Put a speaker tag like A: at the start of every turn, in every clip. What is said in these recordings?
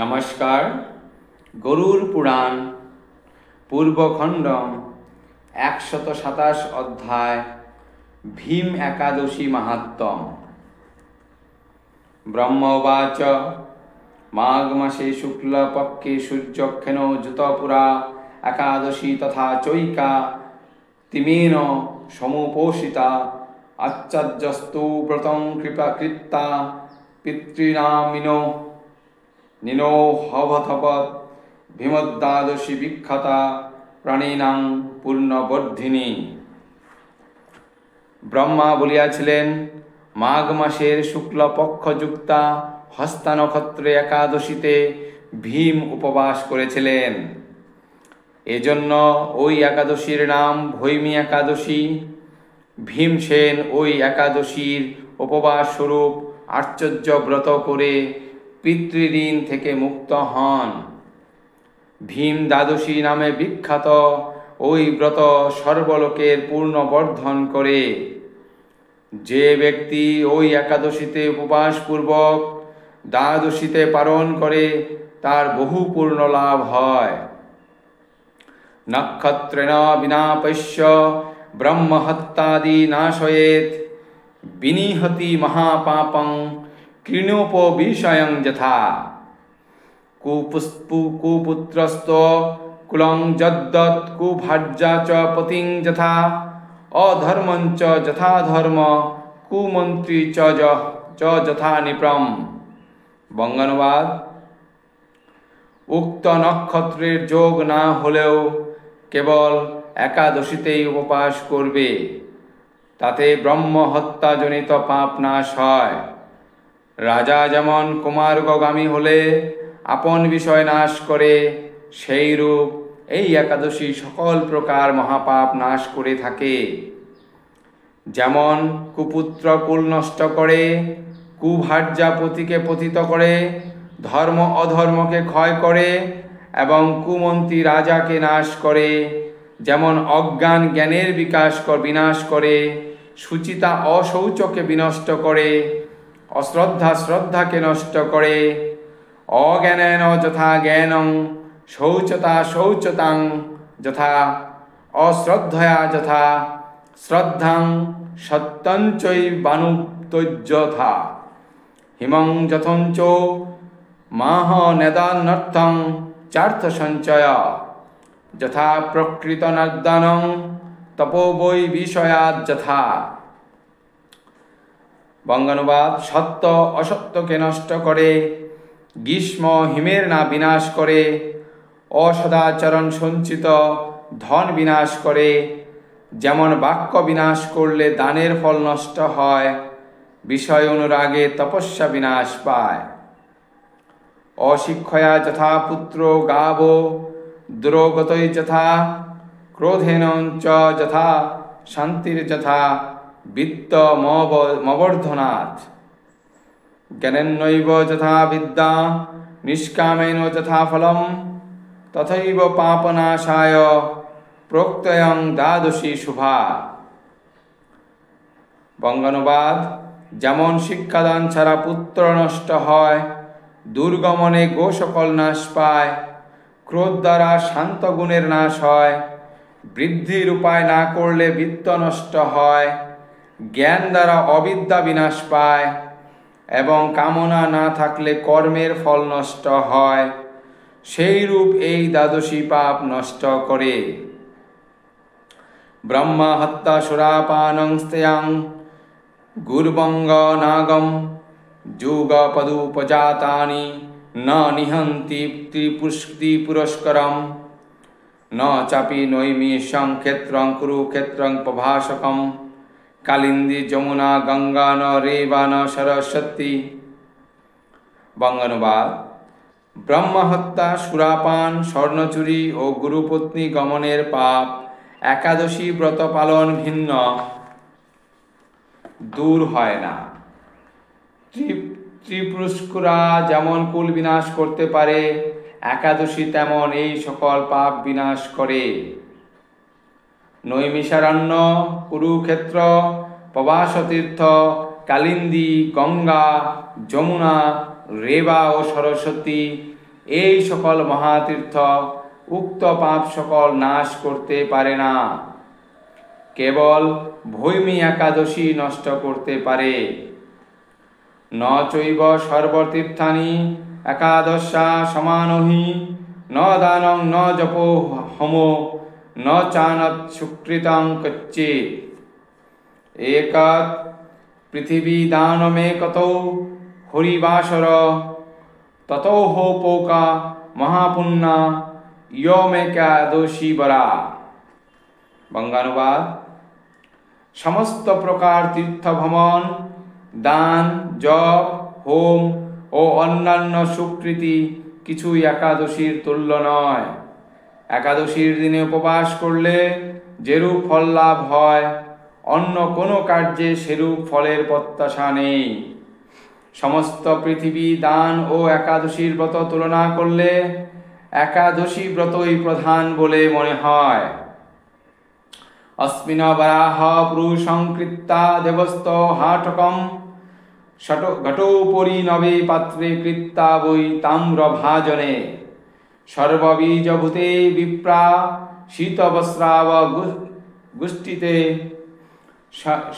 A: নমস্কার। গরুর পুরাণ পূর্বখণ্ড ১২৭ অধ্যায় ভীম একাদশী মাহাত্ম্যম। ব্রহ্মবাচ মাঘ মাসে শুক্লপক্ষে সূর্যক্ষেণ যুতপুরা একাদশী তথা চৈকা তিমেন সমুপোষিতা আচার্যস্তু ব্রতং কৃপা পিতৃনামিনো নিনো হবথপৎ ভীমদ্বাদশী বিখ্যাতা প্রাণীনাং পূর্ণবর্ধিনী। ব্রহ্মা বলিয়াছিলেন, মাঘ মাসের শুক্লপক্ষযুক্তা হস্তা নক্ষত্রে একাদশীতে ভীম উপবাস করেছিলেন। এজন্য ওই একাদশীর নাম ভৈমী একাদশী। ভীমসেন ওই একাদশীর উপবাস স্বরূপ আশ্চর্য ব্রত করে পিতৃঋণ থেকে মুক্ত হন। ভীম দ্বাদশী নামে বিখ্যাত ওই ব্রত সর্বলোকের পূর্ণবর্ধন করে। যে ব্যক্তি ওই একাদশীতে উপবাসপূর্বক দ্বাদশীতে পালন করে তার বহু পূর্ণ লাভ হয়। নক্ষত্রেণ বিনাপস্য ব্রহ্মহত্যাদি নাশয়েত বিনিহতি মহাপাপং কৃণোপবিষয়ং যথা কুপুত্রস্ত কুলং যদ্দৎ কুভার্যা চ পতিং যথা অধর্মঞ্চ যথা ধর্ম কুমন্ত্রী চ যথা নিপ্রম। বঙ্গানুবাদ: উক্ত নক্ষত্রের যোগ না হলেও কেবল একাদশীতেই উপবাস করবে, তাতে ব্রহ্ম হত্যাজনিত পাপ নাশ হয়। রাজা যেমন কুমার্গগামী হলে আপন বিষয় নাশ করে, সেইরূপ এই একাদশী সকল প্রকার মহাপাপ নাশ করে থাকে। যেমন কুপুত্র কুল নষ্ট করে, কুভার্যা পতিকে পতিত করে, ধর্ম অধর্মকে ক্ষয় করে এবং কুমন্ত্রী রাজাকে নাশ করে। যেমন অজ্ঞান জ্ঞানের বিনাশ করে, সুচিতা অশৌচকে বিনষ্ট করে, অশ্রদ্ধা শ্রদ্ধাকে নষ্ট করে, অজ্ঞানেন যথা জ্ঞানং শৌচতা শৌচতাং যথা অশ্রদ্ধয়া যথা শ্রদ্ধাং সত্যঞ্চৈবানুত্যযথা হিমং যথঞ্চ মাহ নেদানর্থং চার্থ সঞ্চয় যথা প্রকৃত নর্দানং তপো বৈ বিষয়াৎ যথা। বঙ্গানুবাদ: সত্য অসত্যকে নষ্ট করে, গ্রীষ্ম হিমের না বিনাশ করে, অসদাচরণ সঞ্চিত ধন বিনাশ করে। যেমন বাক্য বিনাশ করলে দানের ফল নষ্ট হয়, বিষয় অনুরাগে তপস্যা বিনাশ পায়। অশিক্ষয়া যথা পুত্র গাব দুরগতৈ যথা ক্রোধেন চ যথা শান্তির যথা বিত্ত মবর্ধনাৎ। জ্ঞানেনৈব যথা বিদ্যা নিষ্কামেন যথা ফলম তথৈব পাপনাশায় প্রত্যয়ং দ্বাদশী শুভা। বঙ্গানুবাদ: যেমন শিক্ষাদান ছাড়া পুত্র নষ্ট হয়, দুর্গমনে গো সকল নাশ পায়, ক্রোধ দ্বারা শান্ত গুণের নাশ হয়, বৃদ্ধির উপায় না করলে বিত্ত নষ্ট হয়, জ্ঞান দ্বারা অবিদ্যা বিনাশ পায় এবং কামনা না থাকলে কর্মের ফল নষ্ট হয়, সেই রূপ এই দ্বাদশী পাপ নষ্ট করে। ব্রহ্মা হত্যা সুরাপানং স্তেয়াং গুরবঙ্গ নাগম যুগপদুপজাতানি ন নিহন্তি ত্রিপুরস্করম ন চাপি নৈমিষং ক্ষেত্রং কুরুক্ষেত্রং প্রভাসকম কালিন্দী যমুনা গঙ্গা ন রেবা ন সরস্বতী। বঙ্গানুবাদ: ব্রহ্মহত্যা, সুরাপান, স্বর্ণচুরি ও গুরুপত্নী গমনের পাপ একাদশী ব্রত পালন ভিন্ন দূর হয় না। ত্রিপুরস্করা যেমন কুল বিনাশ করতে পারে, একাদশী তেমন এই সকল পাপ বিনাশ করে। নৈমিষারণ্য, কুরুক্ষেত্র, প্রবাসতীর্থ, কালিন্দী, গঙ্গা, যমুনা, রেবা ও সরস্বতী এই সকল মহাতীর্থ উক্ত পাপ সকল নাশ করতে পারে না, কেবল ভৈমী একাদশী নষ্ট করতে পারে। ন চৈব সর্বতীর্থানি একাদশা সমানহি ন দানং ন জপো হোমো ন চানত সুকৃতং কচ্চিৎ। একৎ পৃথিবী দানমেকতো হরিবাসর ততো হোপোকা মহাপুণ্যা ইয়মেকাদশী বরা। বঙ্গানুবাদ: সমস্ত প্রকার তীর্থ ভ্রমণ, দান, জপ, হোম ও অন্যান্য সুকৃতি কিছুই একাদশীর তুল্য নয়। একাদশীর দিনে উপবাস করলে যেরূপ ফল লাভ হয়, অন্য কোনো কার্যে সেরূপ ফলের প্রত্যাশা নেই। সমস্ত পৃথিবী দান ও একাদশীর ব্রত তুলনা করলে একাদশী ব্রতই প্রধান বলে মনে হয়। অস্মিন বরাহ পুরুষং কৃত্তা দেবস্ত হাটকম ঘটোপরি নবে পাত্রে কৃত্তা বৈ তাম্র ভাজনে সর্ববীজভূতে বিপ্রা শীতবস্রাব গুষ্টিতে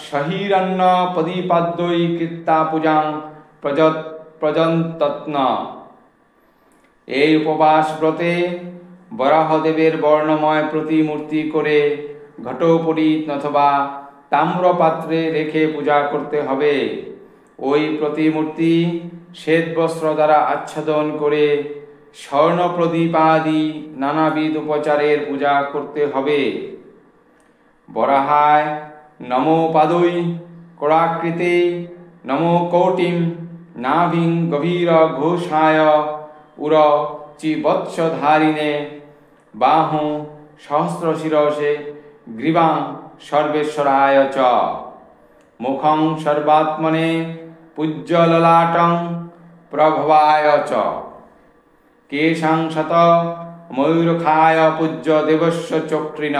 A: সহিরন্ন পদীপাদ্যৈ কৃত্তা পূজাং প্রজন্তত্ন। এই উপবাস ব্রতে বরাহদেবের বর্ণময় প্রতিমূর্তি করে ঘটোপরিত অথবা তাম্রপাত্রে রেখে পূজা করতে হবে। ওই প্রতিমূর্তি শ্বেত বস্ত্র দ্বারা আচ্ছাদন করে স্বর্ণ প্রদীপাদি নানাবিধ উপচারের পূজা করতে হবে। বরাহায় নমো পাদৈ করাকৃতে নমো কৌটিম নাভিং গভীর ঘোষায় উর চিবৎসধারিণে বাহু সহস্রশিরসে গ্রীবাং সর্বেশ্বরায় চ মুখং সর্বাত্মনে পূজ্যললাটং প্রভবায় চ কেশাং শত ময়ূরখায় পূজ্য দেবস্য চক্রিণ।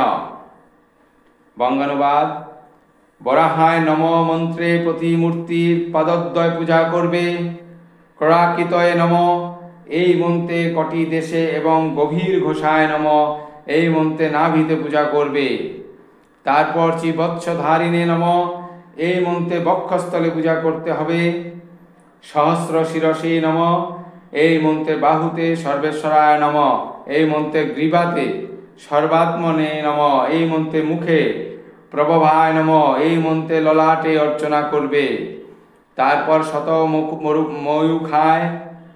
A: বঙ্গানুবাদ: বরাহায় নম মন্ত্রে প্রতিমূর্তির পাদদ্বয় পূজা করবে। করাকিতয়ে নম এই মন্ত্রে কটি দেশে এবং গভীর ঘোষায় নম এই মন্ত্রে নাভিতে পূজা করবে। তারপর চিবৎসধারিণে নম এই মন্ত্রে বক্ষস্থলে পূজা করতে হবে। সহস্র শিরসে নম এই মন্ত্রে বাহুতে, সর্বেশ্বরায় নম এই মন্ত্রে গ্রীবাতে, সর্বাত্মনে নম এই মন্ত্রে মুখে, প্রভবায় নম এই মন্ত্রে ললাটে অর্চনা করবে। তারপর শত ময়ূখায়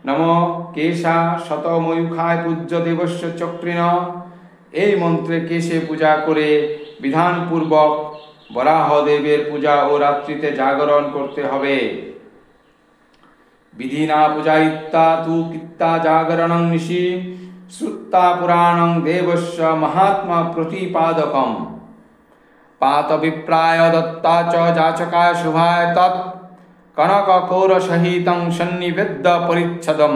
A: নম কেশা শত ময়ূখায় পূজ্য দেবস্য চক্রিণ এই মন্ত্রে কেশে পূজা করে বিধানপূর্বক বরাহদেবের পূজা ও রাত্রিতে জাগরণ করতে হবে। বিধিনা পূজায়িত্বা তু কৃত্তা জাগরণং নিশি শ্রুত্তা পুরাণং দেবস্য মহাত্মা প্রতিপাদকম পাত বিপ্রায় দত্তা চ যাচকায় শুভায় তৎ কনক কৌর সহিতং সন্নিবেদ্য পরিচ্ছদম।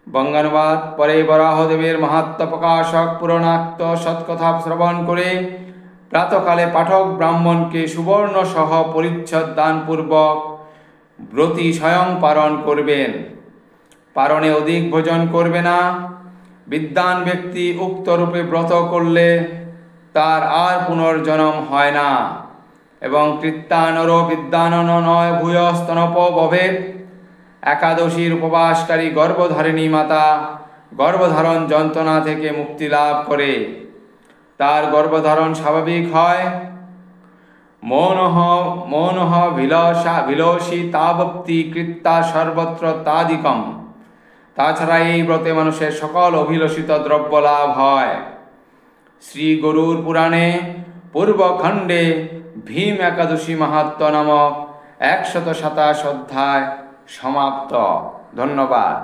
A: বঙ্গানুবাদ: পরে বরাহদেবের মাহাত্ম্য প্রকাশক পুরাণাক্ত সৎকথা শ্রবণ করে প্রাতকালে পাঠক ব্রাহ্মণকে সুবর্ণ সহ পরিচ্ছদ দানপূর্বক ব্রতী স্বয়ং পারণ করবেন। পারণে অধিক ভোজন করবে না। বিদ্বান ব্যক্তি উক্ত রূপে ব্রত করলে তার আর পুনর্জন্ম হয় না এবং কৃত্তানর বিদ্যানন নয় ভূয়স্তনপ ভবেৎ। একাদশীর উপবাসকারী গর্ভধারিণী মাতা গর্ভধারণ যন্ত্রণা থেকে মুক্তি লাভ করে। তার গর্ভধারণ স্বাভাবিক হয়। মৌনঃ বিলসী তাবপ্তি কৃত্তা সর্বত্র তাদিকম। তাছাড়া এই ব্রতে মানুষের সকল অভিলষিত দ্রব্য লাভ হয়। শ্রী গরুর পুরাণে পূর্বখণ্ডে ভীম একাদশী মাহাত্ম্য নামক 127 অধ্যায় সমাপ্ত। ধন্যবাদ।